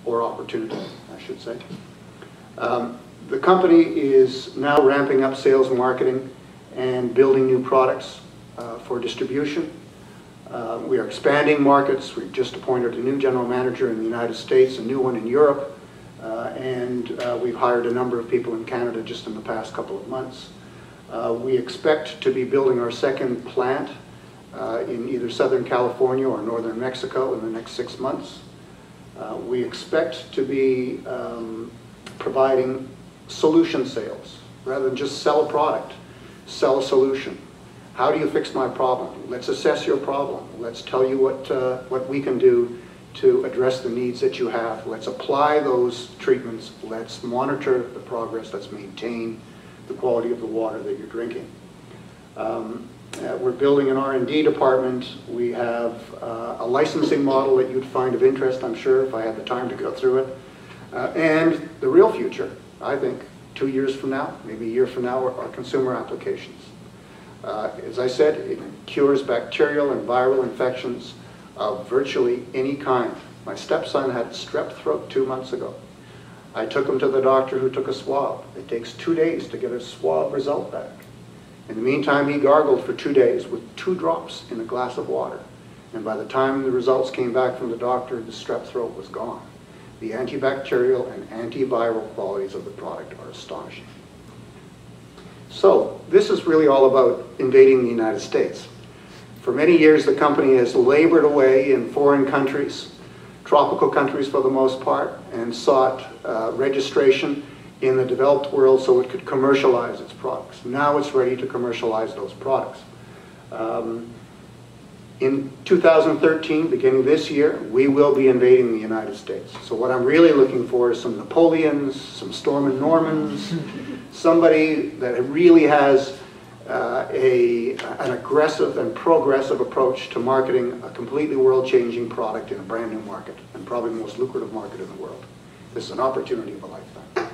or opportunity, I should say. The company is now ramping up sales and marketing and building new products for distribution. We are expanding markets. We've just appointed a new general manager in the United States, a new one in Europe, and we've hired a number of people in Canada just in the past couple of months. We expect to be building our second plant in either Southern California or Northern Mexico in the next 6 months. We expect to be providing solution sales. Rather than just sell a product, sell a solution. How do you fix my problem? Let's assess your problem. Let's tell you what we can do to address the needs that you have. Let's apply those treatments. Let's monitor the progress. Let's maintain the quality of the water that you're drinking. We're building an R&D department. We have a licensing model that you'd find of interest, I'm sure, if I had the time to go through it. And the real future, I think, 2 years from now, maybe a year from now, are consumer applications. As I said, it cures bacterial and viral infections of virtually any kind. My stepson had strep throat 2 months ago. I took him to the doctor who took a swab. It takes 2 days to get a swab result back. In the meantime, he gargled for 2 days with 2 drops in a glass of water. And by the time the results came back from the doctor, the strep throat was gone. The antibacterial and antiviral qualities of the product are astonishing. So this is really all about invading the United States. For many years, the company has labored away in foreign countries, tropical countries for the most part, and sought registration in the developed world so it could commercialize its products. Now it's ready to commercialize those products. In 2013, beginning this year, we will be invading the United States. So what I'm really looking for is some Napoleons, some Storm and Normans, somebody that really has an aggressive and progressive approach to marketing a completely world-changing product in a brand new market, and probably the most lucrative market in the world. This is an opportunity of a lifetime.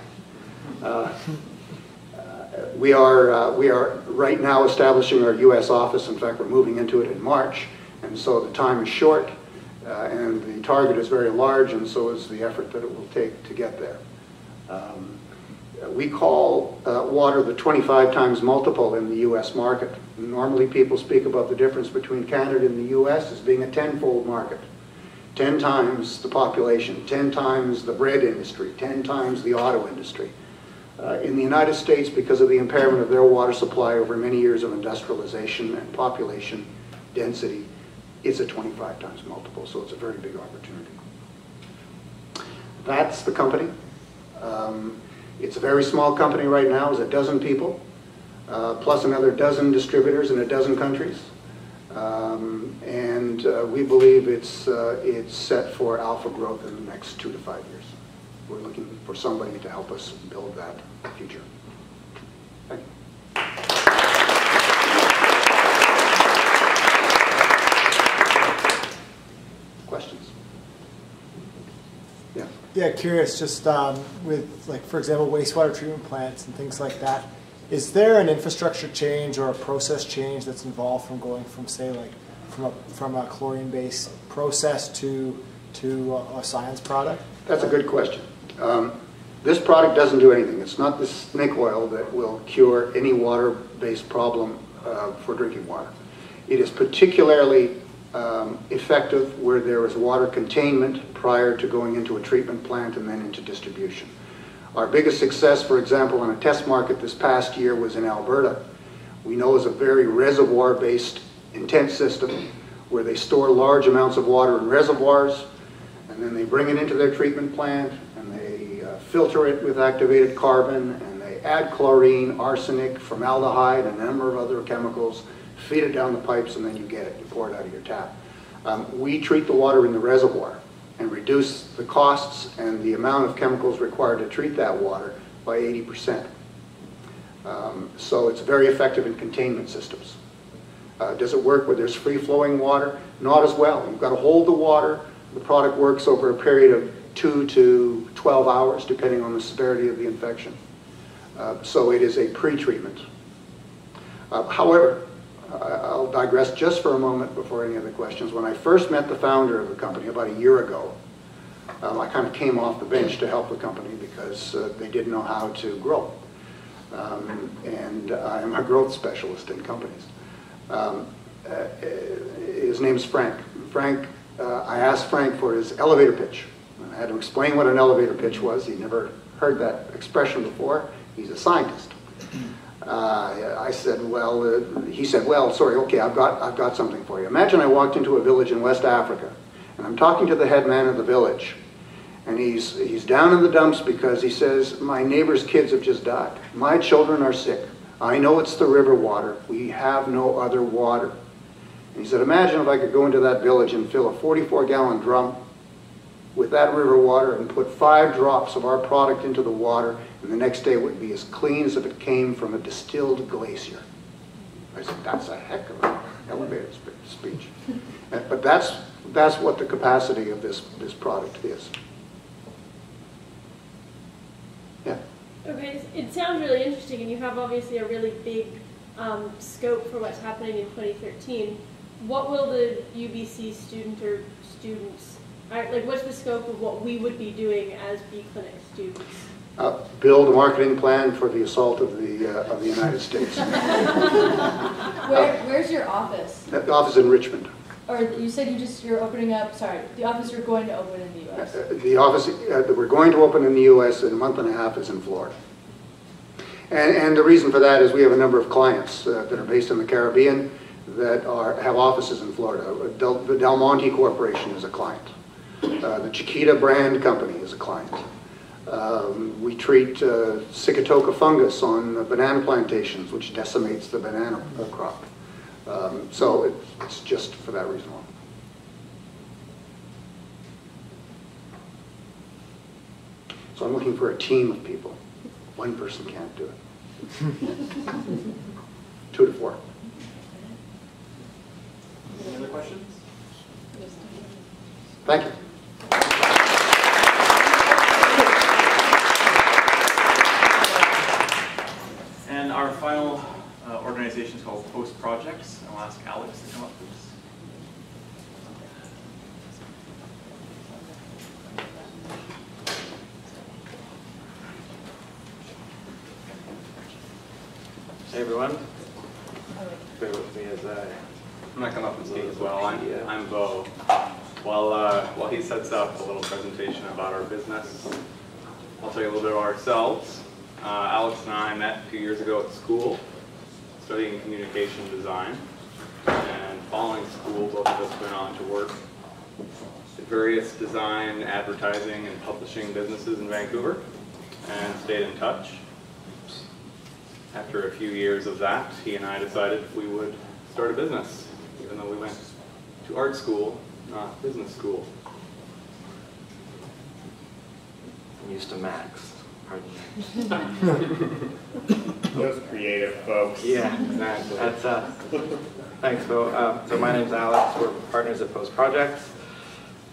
We are right now establishing our U.S. office. In fact, we're moving into it in March, and so the time is short, and the target is very large, and so is the effort that it will take to get there. We call water the 25 times multiple in the U.S. market. Normally people speak about the difference between Canada and the U.S. as being a 10-fold market. 10 times the population, 10 times the bread industry, 10 times the auto industry. In the United States, because of the impairment of their water supply over many years of industrialization and population density, it's a 25 times multiple, so it's a very big opportunity. That's the company. It's a very small company right now. It's a dozen people, plus another dozen distributors in a dozen countries. And we believe it's set for alpha growth in the next 2 to 5 years. We're looking for somebody to help us build that future. Thank you. Questions? Yeah. Yeah, curious, just with, like, for example, wastewater treatment plants and things like that, is there an infrastructure change or a process change that's involved from going from, say, like, from a chlorine-based process to a science product? That's a good question. This product doesn't do anything. It's not the snake oil that will cure any water-based problem for drinking water. It is particularly effective where there is water containment prior to going into a treatment plant and then into distribution. Our biggest success, for example, on a test market this past year was in Alberta. We know it's a very reservoir-based intense system where they store large amounts of water in reservoirs, and then they bring it into their treatment plant, and they filter it with activated carbon, and they add chlorine, arsenic, formaldehyde, and a number of other chemicals, feed it down the pipes, and then you get it. You pour it out of your tap. We treat the water in the reservoir and reduce the costs and the amount of chemicals required to treat that water by 80%. So it's very effective in containment systems. Does it work where there's free-flowing water? Not as well. You've got to hold the water. The product works over a period of 2 to 12 hours, depending on the severity of the infection. So it is a pre-treatment. However, I'll digress just for a moment before any other questions. When I first met the founder of the company about a year ago, I kind of came off the bench to help the company because they didn't know how to grow. And I'm a growth specialist in companies. His name's Frank. I asked Frank for his elevator pitch. I had to explain what an elevator pitch was. He'd never heard that expression before. He's a scientist. I said, well, he said, well, sorry, okay, I've got something for you. Imagine I walked into a village in West Africa, and I'm talking to the head man of the village, and he's down in the dumps because he says, my neighbor's kids have just died. My children are sick. I know it's the river water. We have no other water. And he said, imagine if I could go into that village and fill a 44-gallon drum with that river water and put 5 drops of our product into the water, and the next day it would be as clean as if it came from a distilled glacier. I said, that's a heck of an elevator speech. But that's what the capacity of this product is. Yeah? Okay, it sounds really interesting, and you have obviously a really big scope for what's happening in 2013. What will the UBC student or students, like what's the scope of what we would be doing as B-Clinic students? Build a marketing plan for the assault of the United States. Where's your office? The office in Richmond. Or you said you're opening up, sorry, the office you're going to open in the U.S. The office that we're going to open in the U.S. in a month and a half is in Florida. And the reason for that is we have a number of clients that are based in the Caribbean that have offices in Florida. The Del Monte Corporation is a client. The Chiquita brand company is a client. We treat Sigatoka fungus on banana plantations, which decimates the banana crop. So it's just for that reason alone. So I'm looking for a team of people. One person can't do it. 2 to 4. Any other questions? Thank you. And our final organization is called Post Projects. I'll ask Alex to come up, please. Hey everyone. Bear with me as I'm going to come up and speak as well. I'm Bo. While he sets up a little presentation about our business, I'll tell you a little bit about ourselves. Alex and I met a few years ago at school, studying communication design. And following school, both of us went on to work at various design, advertising, and publishing businesses in Vancouver, and stayed in touch. After a few years of that, he and I decided we would start a business, even though we went to art school, not business school. I'm used to Max. Pardon me. Those creative folks. Yeah, exactly. That's us. Thanks, Bo. So my name's Alex. We're partners at Post Projects.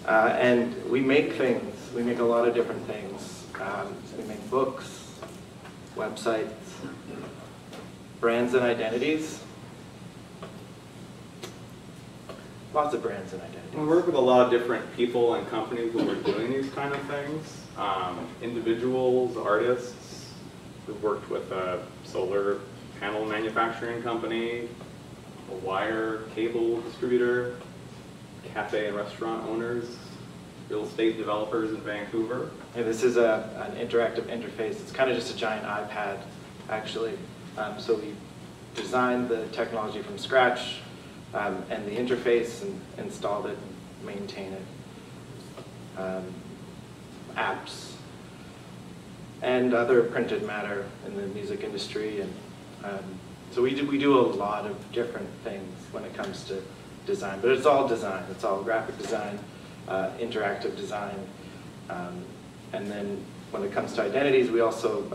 And we make things. We make a lot of different things. We make books, websites, brands and identities. Lots of brands and identities. We work with a lot of different people and companies who are doing these kind of things. Individuals, artists. We've worked with a solar panel manufacturing company, a wire cable distributor, cafe and restaurant owners, real estate developers in Vancouver. And this is an interactive interface. It's kind of just a giant iPad, actually. So we designed the technology from scratch, and the interface, and installed it and maintain it. Apps and other printed matter in the music industry, and so we do a lot of different things when it comes to design. But it's all design. It's all graphic design, interactive design, and then when it comes to identities, we also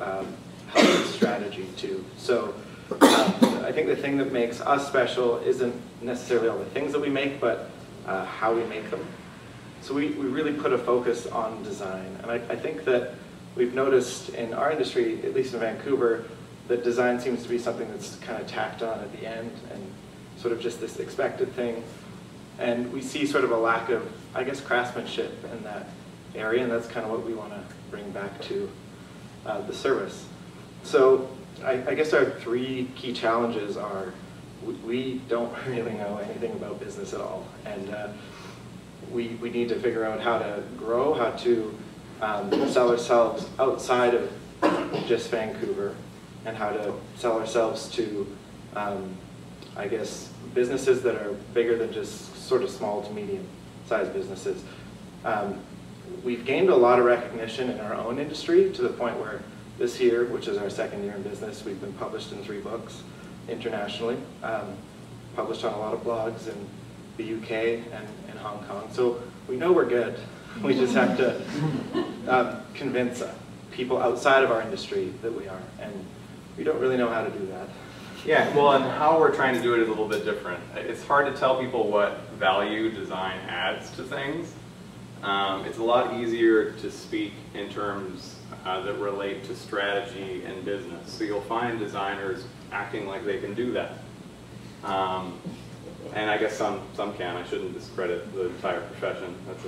help with strategy too. So I think the thing that makes us special isn't necessarily all the things that we make, but how we make them. So we really put a focus on design. And I think that we've noticed in our industry, at least in Vancouver, that design seems to be something that's kind of tacked on at the end and sort of just this expected thing. And we see sort of a lack of, I guess, craftsmanship in that area, and that's kind of what we want to bring back to the service. So I guess our three key challenges are we don't really know anything about business at all, and we need to figure out how to grow, how to sell ourselves outside of just Vancouver, and how to sell ourselves to, I guess, businesses that are bigger than just sort of small to medium-sized businesses. We've gained a lot of recognition in our own industry to the point where this year, which is our second year in business, we've been published in 3 books internationally, published on a lot of blogs in the UK and in Hong Kong. So we know we're good. We just have to convince people outside of our industry that we are, and we don't really know how to do that. Yeah, well, and how we're trying to do it is a little bit different. It's hard to tell people what value design adds to things. It's a lot easier to speak in terms that relate to strategy and business. So you'll find designers acting like they can do that. And I guess some can. I shouldn't discredit the entire profession. That's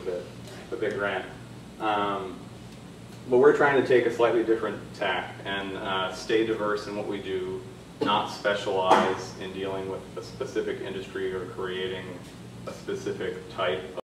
a big rant. But we're trying to take a slightly different tack and stay diverse in what we do, not specialize in dealing with a specific industry or creating a specific type